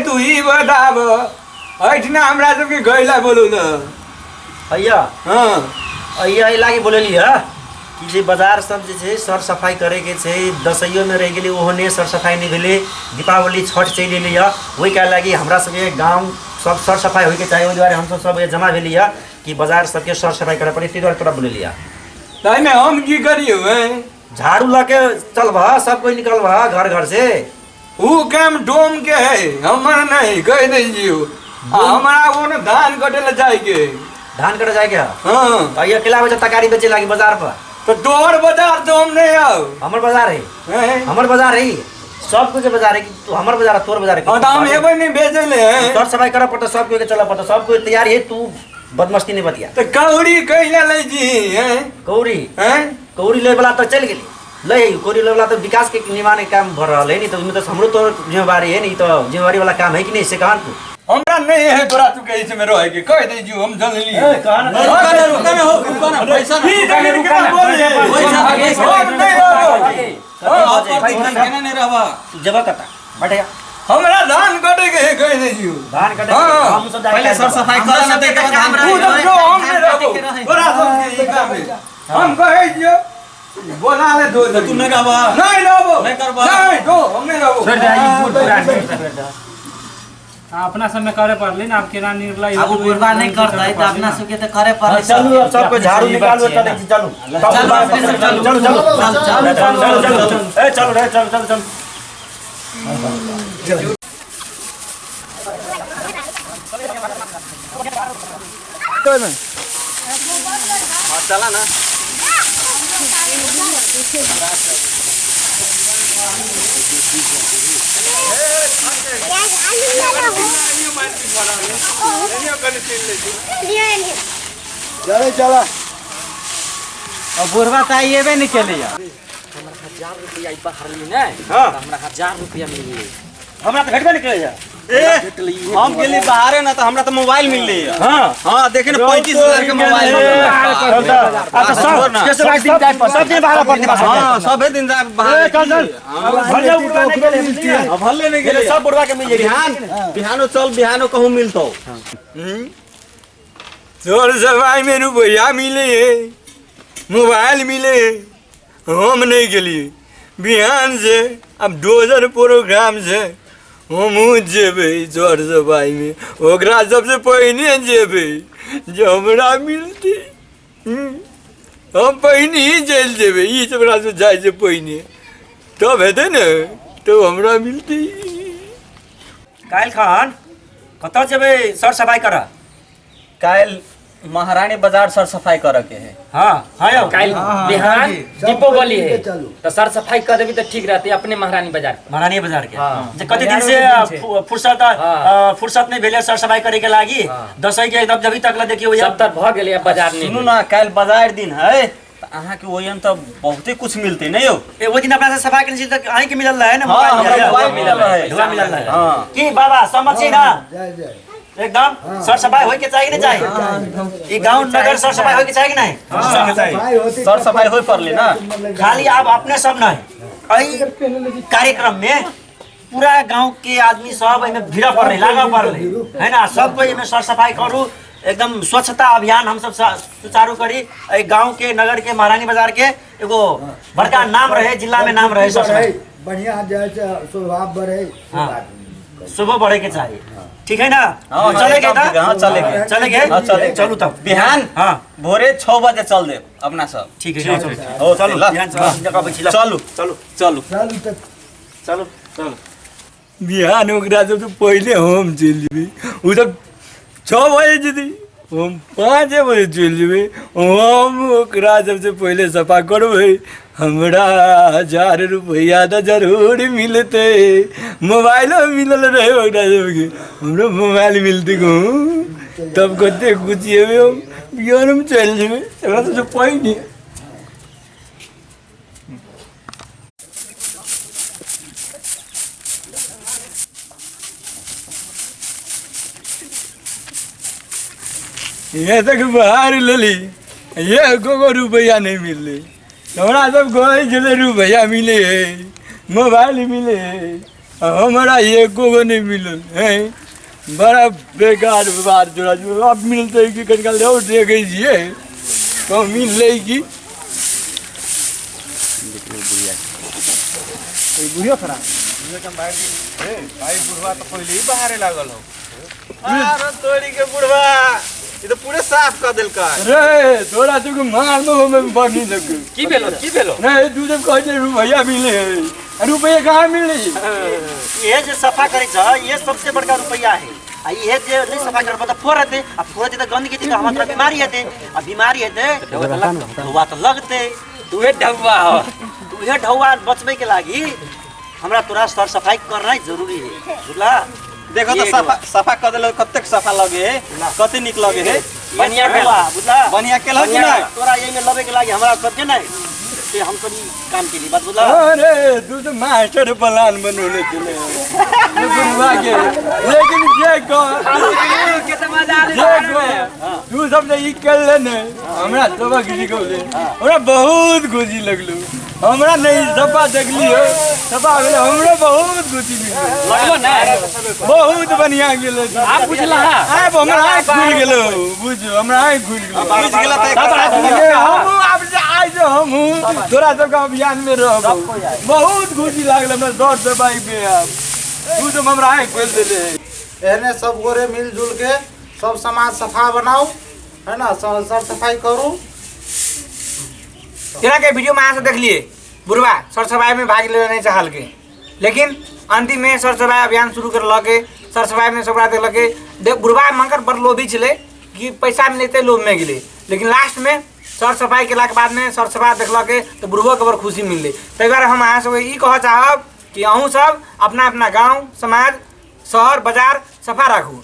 तू ही बताब ऐठना हमरा सबके गैला बोलू न भैया हाँ अइया लागी बोलेली है कि जे बाजार सब जे छै सर सफाई करे के छै दसैयो में रह गेली ओहने सर सफाई नहीं भेले दीपावली छठ चलि एली है वही कहे लागी हमरा सबके गाँव सब सर सफाई होके चाहिए ओहि दुआरे हम सब जमा भेली है कि बाजार सबके सर सफाई करे पड़े ताहि दुआरे तोरा बोलेली है ताइमे हम की करियो झाड़ू लाके चलबा सब कोई निकलबा घर घर से ऊ काम डोम के है हमर नहीं कह दीजियो हमारा वो न धान कटे ला जाए के धान कटे जाए क्या हाँ तो ये अकेला बच्चा तकारी बेचे लागी बाजार पर तो तोहर बाजार तो हम नहीं आओ हमर बाजार है हैं? हमर बाजार है सब कोई के बाजार है कि तू हमर बाजार है तोर बाजार है हाँ तो हम एबे नहीं बेचले हैं सर सफाई करा पड़ता सब कोई के चला पड़ता सब कोई तैयार है तू बदमस्ती नहीं बतिया तो कौड़ी कैला ले जी हैं कौड़ी हैं कौड़ी ले वाला तो चल गेली ले कौड़ी ले वाला तो विकास के निर्माण के काम भर रहा है नहीं तो उसमें तो हमरो तो जिम्मेवारी है नहीं तो जिम्मेवारी वाला काम है कि नहीं से कहां तू हमरा नहीं है तोरा तू कैसे में रह के कह दे जो हम जल ली पैसा नहीं रहबा जब कटा बैठिया हमरा धान कटे के कह दे जो धान कटे हाँ। हम सब पहले सर सफाई कर ना दे के काम तू तो जो हम नहीं रहो तोरा सब के काम है हम कहे जो बोला ले दो तू नहीं रहबा नहीं रहो नहीं करबा। नहीं दो हम नहीं रहो छोड़ दे अपना समय करे पड़ली ना अब केना निर्लय अब बुरबा नहीं करता है तो अपना सबके तो करे पड़े चलो सब को झाड़ू निकालो चलो चलो चलो चलो ए चलो रे चल चल चल चला ना चले चला अब बुढ़वा तो आइए नहीं चले जा 1000 रुपया बाहर ली ना हां हमरा 1000 रुपया मिली हमरा तो भेटबे निकले जा हम गेली बाहर ना तो हमरा तो मोबाइल मिल रही है हां हां देखे ना 35000 के मोबाइल अच्छा सब कैसे बाइक दिन जाए सब दिन बाहर पड़ते बस हां सबे दिन जा बाहर चल चल भले उड़वा नहीं गेले मिलती है अब हल्ले नहीं गेले सब बुढ़वा के मिल जाएगी बिहान बिहानो चल बिहानो कहूं मिलतो चोर सफाई में रुपया मिले मोबाइल मिले हम नहीं गेलिए बिहान से अब डोजर प्रोग्राम से हम जेबे चोर सफाई में ओकरा सबसे पहले जेबे जो हमरा मिलती हम पहले ही चल जेबे ई सबरा से जाए से पहले तब हेते न तो हमरा मिलती कायल खान कत जेबे सर सफाई करा काल महारानी बाजार सर सफाई करे के है हां हां यो काल बिहान दीपावली है तो सर सफाई कर देबी तो ठीक रहती अपने महारानी बाजार महारानी बाजार के हाँ। जे कते दिन से फुर्सत नहीं भेले सर सफाई करे के लागी दसई के एकदम जभी तक ला देखियो सब तर भ गेलै बाजार नहीं सुनू ना काल बाजार दिन है तो अहाँ के ओयन तो बहुते कुछ मिलते नहीं हो ए वो दिन अपना से सफाई के तक आही के मिलल है ना हाँ, हमरा मोबाइल मिलल है। धुआ मिलल है हाँ। की बाबा समझ छी ना एकदम सर सफाई होय के चाहिए नहीं चाहिए ई गांव नगर सर सफाई होय के चाहिए कि नहीं सर सफाई होय पड़ले ना खाली आप अपने सब नहीं एई कार्यक्रम में पूरा गांव के आदमी सब एमे भिड़ा पड़ रहे लागा पड़ रहे है ना सब कोई एमे सर सफाई करू एकदम स्वच्छता अभियान हम सब सुचारू करी ए गांव के नगर के महारानी बाजार के एगो बड़का नाम रहे जिला में नाम रहे सर सफाई बढ़िया जैसे स्वभाव बढ़े हाँ। सुबह बढ़े के चाहिए ठीक है ना हाँ, चलेंगे ना हाँ, चलेंगे। चलेंगे हाँ, चलेंगे। चलू तब बिहान हाँ भोरे 6 बजे चल दे अपना सब ठीक है हो चलो ला। बिहान से जगह पे छिला चलू चलो चलू चल तक चलो चलो बिहान ओकरा सब तो पहले हम चल जेबे उ सब 6 बजे जदी हम 5 बजे चल जेबे हम ओकरा सबसे पहले सफा करबे हमरा 1000 रुपया तो जरूर मिलते मोबाइल मिलल रहे ओकरा सबके हमरो मोबाइल मिलते को तब कते कुछ हेबे हम बिहान में चल जेबे ओकरा सबसे पहले ये तक बाहर लली ये को रुपया नहीं मिले हमरा सब गए चले रुपया मिले मोबाइल मिले हमारा एको गो नहीं मिलल है। बड़ा बेकार बात जोड़ा जो अब मिलते है कि कटका ले उठे गई जी तो मिल लेगी। बुढ़िया खरा भाई बुढ़वा तो पहले ही बाहर लागल हो। अरे तोरी के बुढ़वा ये तो पूरे साफ कर दिल का। अरे थोड़ा तो मार दो हमें बढ़नी लग की भेलो नहीं तू जब कहते रुपया मिले रुपये कहाँ मिले। ये जो सफा करे छ ये सबसे बड़का रुपया है। आ ये जे नहीं सफा कर पता फोड़ दे आ फोड़ दे तो गंदगी थी तो हमारा बीमारी है आ बीमारी है धुआ तो लगते तुहे ढौवा हो तुहे ढौआ बचबे के लागी हमरा तोरा सर सफाई करना जरूरी है बुझला। देखो तो सफा कर दिल कतेक सफा लगे है कते निक लगे है। बढ़िया केला बुझला बढ़िया केला कि ना तोरा ये में लबे के लागी हमरा सबके नहीं से हम सब काम के लिए बात बुझला। अरे तू तो मास्टर प्लान बनोले चले बुढ़वा के लेकिन तू सब ई कर लेने हमरा सबक सिखौले हमरा बहुत खुशी लगलो। हमरा नहीं सफा देखली हो सफा गेले हमरा बहुत खुशी मिलल लगलो ना बहुत बढ़िया गेले। आप बुझला अब हमरा आँख खुल गेलो बुझ हमरा आँख खुल गेलो बुझ गेला त हम अब से आज हम तोरा सबके अभियान में रहबो बहुत खुशी लागल हमरा दौड़ दबाई पे अब तू तो हमरा आँख खोल देले। एहने सब गोरे मिलजुल के सब समाज सफा बनाओ है ना सर सफाई करो। तेरा के वीडियो में यहाँ से देख लिए बुढ़वा सर सफाई में भाग लेने नहीं चाहल के लेकिन अंतिम में सर सफाई अभियान शुरू कर लगे सर सफाई में सब देख लगे देख बुढ़वा मंगर बड़ लोभी चले कि पैसा मिलते लोभ में गिले लेकिन लास्ट में सर सफाई के बाद में सर सफाई देखल के तो बुढ़वा के बड़ खुशी मिलले। तै बार हम अहाँ सब ई कह चाहब कि अहूँ सब अपना अपना गाँव समाज शहर बाजार सफा राखू।